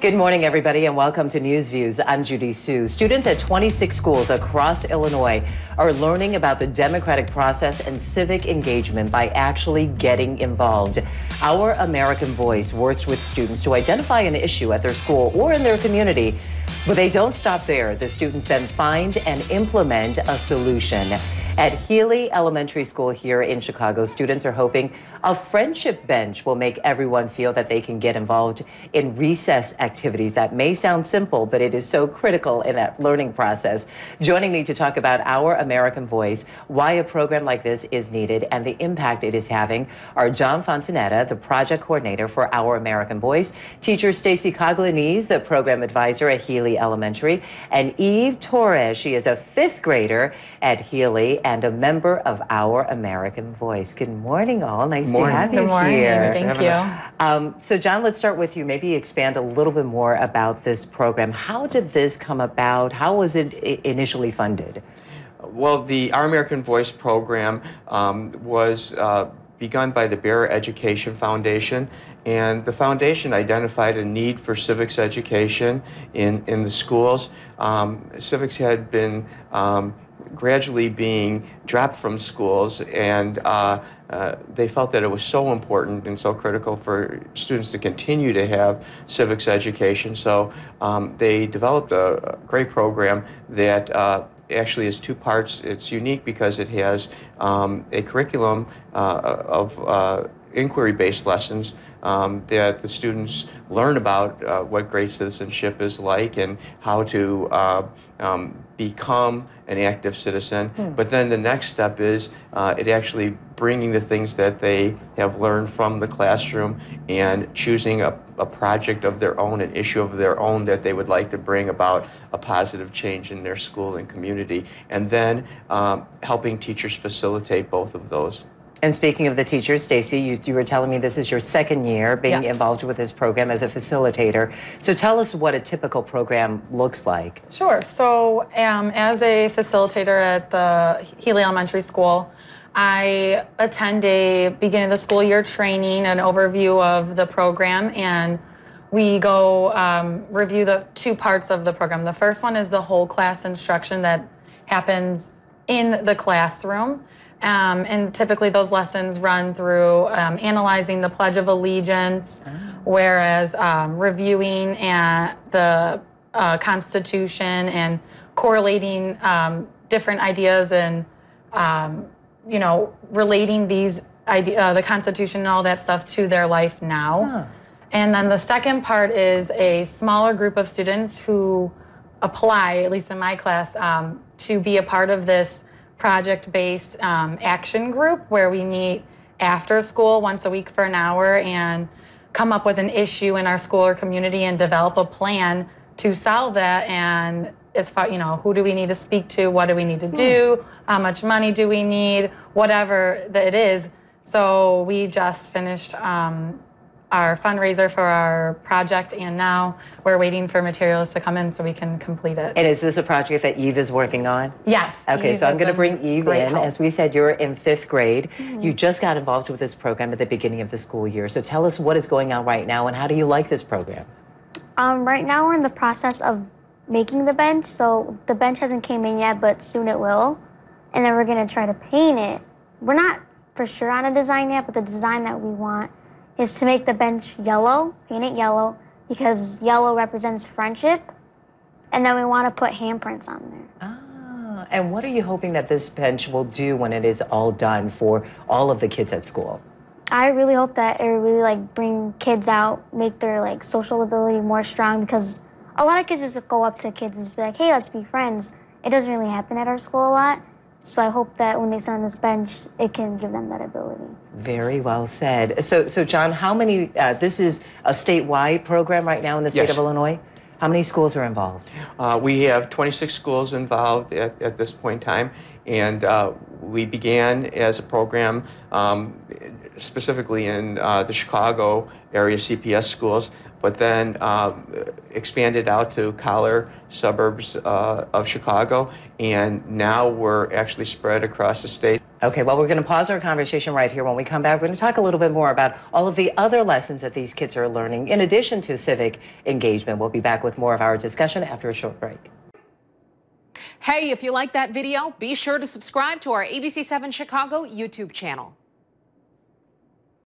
Good morning, everybody, and welcome to Newsviews. I'm Judy Sue. Students at 26 schools across Illinois are learning about the democratic process and civic engagement by actually getting involved. Our American Voice works with students to identify an issue at their school or in their community, but they don't stop there. The students then find and implement a solution. At Healy Elementary School here in Chicago, students are hoping a friendship bench will make everyone feel that they can get involved in recess activities. That may sound simple, but it is so critical in that learning process. Joining me to talk about Our American Voice, why a program like this is needed, and the impact it is having are John Fontanetta, the project coordinator for Our American Voice, teacher Stacy Coglanese, the program advisor at Healy Elementary, and Eve Torres. She is a fifth grader at Healy and a member of Our American Voice. Good morning, all. Nice to have you here. Thank you. So, John, let's start with you. Maybe expand a little bit more about this program. How did this come about? How was it initially funded? Well, the Our American Voice program was begun by the Bear Education Foundation, and the foundation identified a need for civics education in the schools. Civics had been gradually being dropped from schools, and they felt that it was so important and so critical for students to continue to have civics education. So they developed a great program that actually is two parts. It's unique because it has a curriculum of inquiry-based lessons that the students learn about what great citizenship is like and how to become an active citizen. But then the next step is it actually bringing the things that they have learned from the classroom and choosing a project of their own, an issue of their own that they would like to bring about a positive change in their school and community, and then helping teachers facilitate both of those. And speaking of the teachers, Stacy, you were telling me this is your second year being involved with this program as a facilitator. So tell us what a typical program looks like. Sure. So as a facilitator at the Healy Elementary School, I attend a beginning of the school year training, an overview of the program, and we go review the two parts of the program. The first one is the whole class instruction that happens in the classroom. And typically those lessons run through analyzing the Pledge of Allegiance, whereas reviewing the Constitution and correlating different ideas and, relating these the Constitution and all that stuff to their life now. And then the second part is a smaller group of students who apply, at least in my class, to be a part of this project-based action group where we meet after school once a week for an hour and come up with an issue in our school or community and develop a plan to solve that. And as far, who do we need to speak to? What do we need to do? How much money do we need? Whatever it is. So we just finished our fundraiser for our project, and now we're waiting for materials to come in so we can complete it. And is this a project that Eve is working on? Yes. Okay, so I'm going to bring Eve in. Help. As we said, you're in fifth grade. You just got involved with this program at the beginning of the school year. So tell us what is going on right now and how do you like this program? Right now we're in the process of making the bench. So the bench hasn't came in yet, but soon it will. And then we're going to try to paint it. We're not for sure on a design yet, but the design that we want is to make the bench yellow, paint it yellow, because yellow represents friendship. And then we want to put handprints on there. And what are you hoping that this bench will do when it is all done for all of the kids at school? I really hope that it will really bring kids out, make their social ability more strong, because a lot of kids just go up to kids and just be like, hey, let's be friends. It doesn't really happen at our school a lot. So I hope that when they sit on this bench, it can give them that ability. Very well said. So John, how many, this is a statewide program right now in the state of Illinois? How many schools are involved? We have 26 schools involved at this point in time, and we began as a program specifically in the Chicago area CPS schools, but then expanded out to collar suburbs of Chicago, and now we're actually spread across the state. Okay, well, we're going to pause our conversation right here. When we come back, we're going to talk a little bit more about all of the other lessons that these kids are learning in addition to civic engagement. We'll be back with more of our discussion after a short break. Hey, if you like that video, be sure to subscribe to our ABC7 Chicago YouTube channel.